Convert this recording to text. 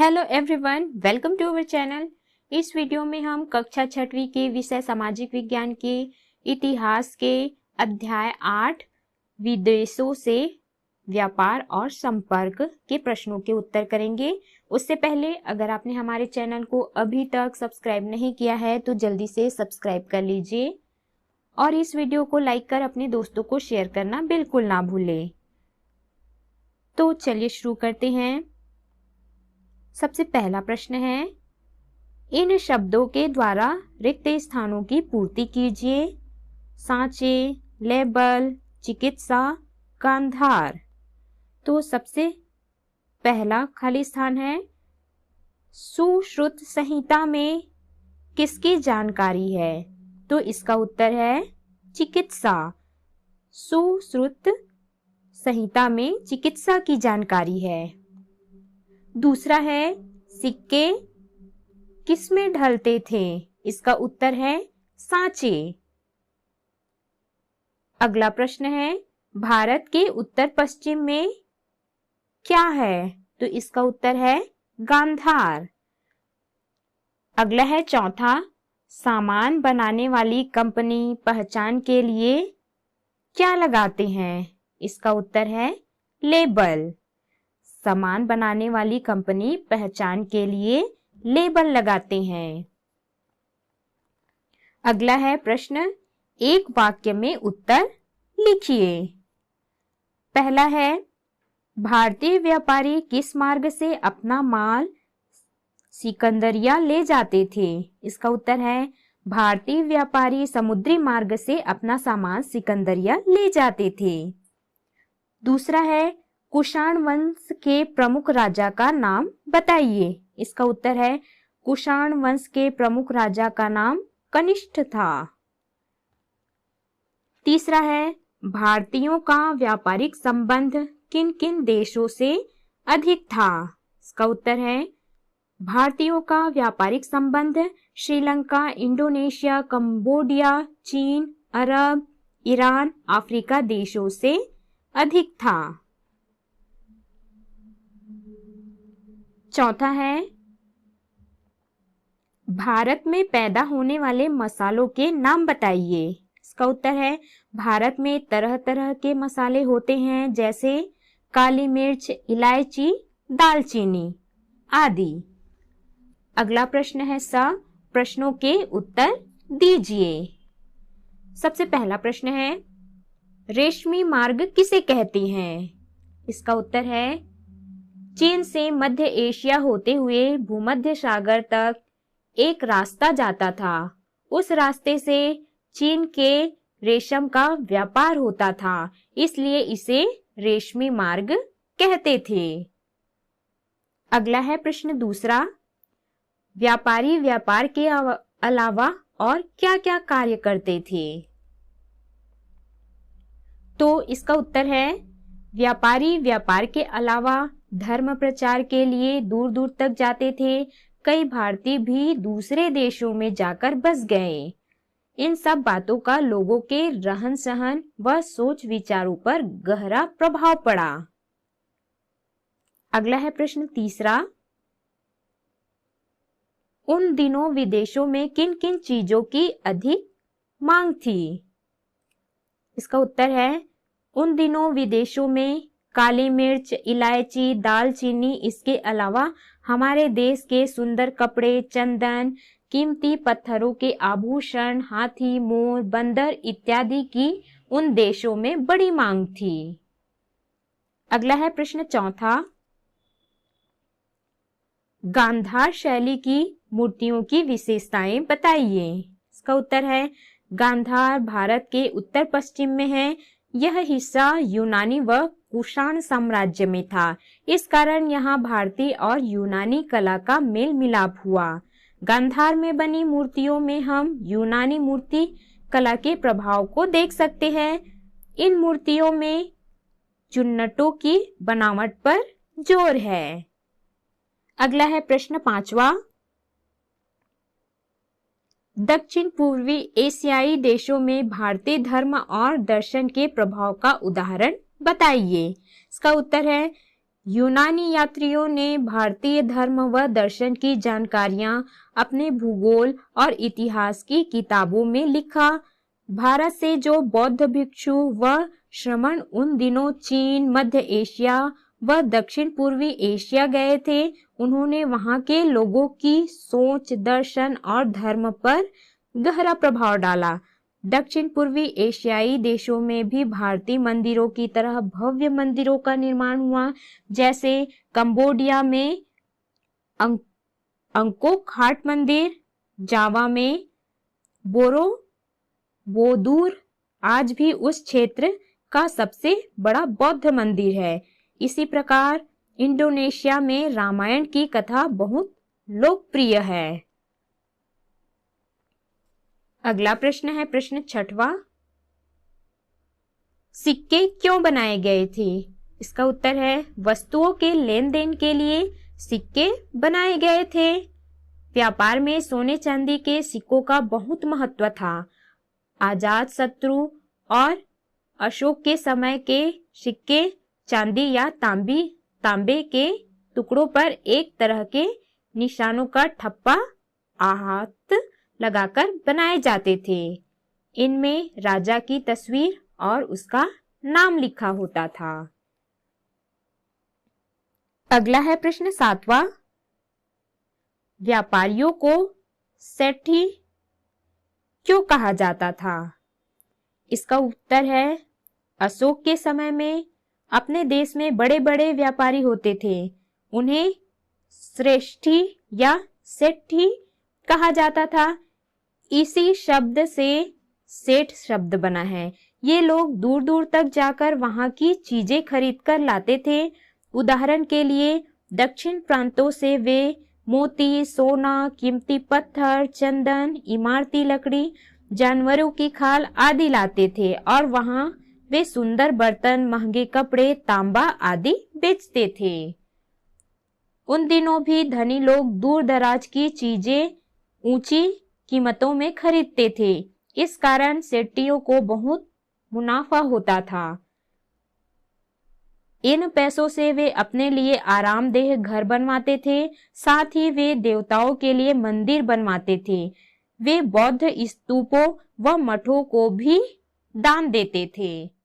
Hello everyone, welcome to our channel. इस video में हम कक्षा 6वीं के विषय सामाजिक विज्ञान के इतिहास के अध्याय 8 विदेशों से व्यापार और संपर्क के प्रश्नों के उत्तर करेंगे। उससे पहले अगर आपने हमारे चैनल को अभी तक सब्सक्राइब नहीं किया है तो जल्दी से सब्सक्राइब कर लीजिए और इस वीडियो को लाइक कर अपने दोस्तों को शेयर करना बिल्कुल ना भूलें। तो चलिए शुरू करते हैं। सबसे पहला प्रश्न है, इन शब्दों के द्वारा रिक्त स्थानों की पूर्ति कीजिए। सांचे, लेबल, चिकित्सा, गांधार। तो सबसे पहला खाली स्थान है, सुश्रुत संहिता में किसकी जानकारी है? तो इसका उत्तर है चिकित्सा। सुश्रुत संहिता में चिकित्सा की जानकारी है। दूसरा है, सिक्के किसमें ढलते थे? इसका उत्तर है सांचे। अगला प्रश्न है, भारत के उत्तर पश्चिम में क्या है? तो इसका उत्तर है गांधार। अगला है चौथा, सामान बनाने वाली कंपनी पहचान के लिए क्या लगाते हैं? इसका उत्तर है लेबल। सामान बनाने वाली कंपनी पहचान के लिए लेबल लगाते हैं। अगला है प्रश्न, एक वाक्य में उत्तर लिखिए। पहला है, भारतीय व्यापारी किस मार्ग से अपना माल सिकंदरिया ले जाते थे? इसका उत्तर है भारतीय व्यापारी समुद्री मार्ग से अपना सामान सिकंदरिया ले जाते थे। दूसरा है, कुषाण वंश के प्रमुख राजा का नाम बताइए। इसका उत्तर है कुषाण वंश के प्रमुख राजा का नाम कनिष्ठ था। तीसरा है, भारतीयों का व्यापारिक संबंध किन किन देशों से अधिक था? इसका उत्तर है भारतीयों का व्यापारिक संबंध श्रीलंका, इंडोनेशिया, कंबोडिया, चीन, अरब, ईरान, अफ्रीका देशों से अधिक था। चौथा है, भारत में पैदा होने वाले मसालों के नाम बताइए। इसका उत्तर है भारत में तरह तरह के मसाले होते हैं, जैसे काली मिर्च, इलायची, दालचीनी आदि। अगला प्रश्न है, प्रश्नों के उत्तर दीजिए। सबसे पहला प्रश्न है, रेशमी मार्ग किसे कहते हैं? इसका उत्तर है चीन से मध्य एशिया होते हुए भूमध्य सागर तक एक रास्ता जाता था। उस रास्ते से चीन के रेशम का व्यापार होता था, इसलिए इसे रेशमी मार्ग कहते थे। अगला है प्रश्न दूसरा, व्यापारी व्यापार के अलावा और क्या क्या कार्य करते थे? तो इसका उत्तर है व्यापारी व्यापार के अलावा धर्म प्रचार के लिए दूर दूर तक जाते थे। कई भारतीय भी दूसरे देशों में जाकर बस गए। इन सब बातों का लोगों के रहन सहन व सोच विचारों पर गहरा प्रभाव पड़ा। अगला है प्रश्न तीसरा, उन दिनों विदेशों में किन किन चीजों की अधिक मांग थी? इसका उत्तर है उन दिनों विदेशों में काली मिर्च, इलायची, दालचीनी, इसके अलावा हमारे देश के सुंदर कपड़े, चंदन, कीमती पत्थरों के आभूषण, हाथी, मोर, बंदर इत्यादि की उन देशों में बड़ी मांग थी। अगला है प्रश्न चौथा, गांधार शैली की मूर्तियों की विशेषताएं बताइए। इसका उत्तर है गांधार भारत के उत्तर पश्चिम में है। यह हिस्सा यूनानी व कुषाण साम्राज्य में था। इस कारण यहाँ भारतीय और यूनानी कला का मेल मिलाप हुआ। गांधार में बनी मूर्तियों में हम यूनानी मूर्ति कला के प्रभाव को देख सकते हैं। इन मूर्तियों में चुन्नटों की बनावट पर जोर है। अगला है प्रश्न पांचवा, दक्षिण पूर्वी एशियाई देशों में भारतीय धर्म और दर्शन के प्रभाव का उदाहरण बताइए। इसका उत्तर है यूनानी यात्रियों ने भारतीय धर्म व दर्शन की जानकारियां अपने भूगोल और इतिहास की किताबों में लिखा। भारत से जो बौद्ध भिक्षु व श्रमण उन दिनों चीन, मध्य एशिया व दक्षिण पूर्वी एशिया गए थे, उन्होंने वहां के लोगों की सोच, दर्शन और धर्म पर गहरा प्रभाव डाला। दक्षिण पूर्वी एशियाई देशों में भी भारतीय मंदिरों की तरह भव्य मंदिरों का निर्माण हुआ, जैसे कंबोडिया में अंकोक घाट मंदिर, जावा में बोरोबुदुर आज भी उस क्षेत्र का सबसे बड़ा बौद्ध मंदिर है। इसी प्रकार इंडोनेशिया में रामायण की कथा बहुत लोकप्रिय है। अगला प्रश्न है प्रश्न 6वां। सिक्के क्यों बनाए गए थे? इसका उत्तर है वस्तुओं के लेन देन के लिए सिक्के बनाए गए थे। व्यापार में सोने चांदी के सिक्कों का बहुत महत्व था। अजात शत्रु और अशोक के समय के सिक्के चांदी या तांबे के टुकड़ों पर एक तरह के निशानों का ठप्पा आहत लगाकर बनाए जाते थे। इनमें राजा की तस्वीर और उसका नाम लिखा होता था। अगला है प्रश्न 7वां। व्यापारियों को सेठी क्यों कहा जाता था? इसका उत्तर है अशोक के समय में अपने देश में बड़े बड़े व्यापारी होते थे, उन्हें श्रेष्ठी या सेठी कहा जाता था। इसी शब्द से सेठ शब्द बना है। ये लोग दूर दूर तक जाकर वहां की चीजें खरीद कर लाते थे। उदाहरण के लिए दक्षिण प्रांतों से वे मोती, सोना, कीमती पत्थर, चंदन, इमारती लकड़ी, जानवरों की खाल आदि लाते थे और वहां वे सुंदर बर्तन, महंगे कपड़े, तांबा आदि बेचते थे। उन दिनों भी धनी लोग दूर दराज की चीजें ऊंची कीमतों में खरीदते थे। इस कारण सेठियों को बहुत मुनाफा होता था। इन पैसों से वे अपने लिए आरामदेह घर बनवाते थे, साथ ही वे देवताओं के लिए मंदिर बनवाते थे। वे बौद्ध स्तूपों व मठों को भी दान देते थे।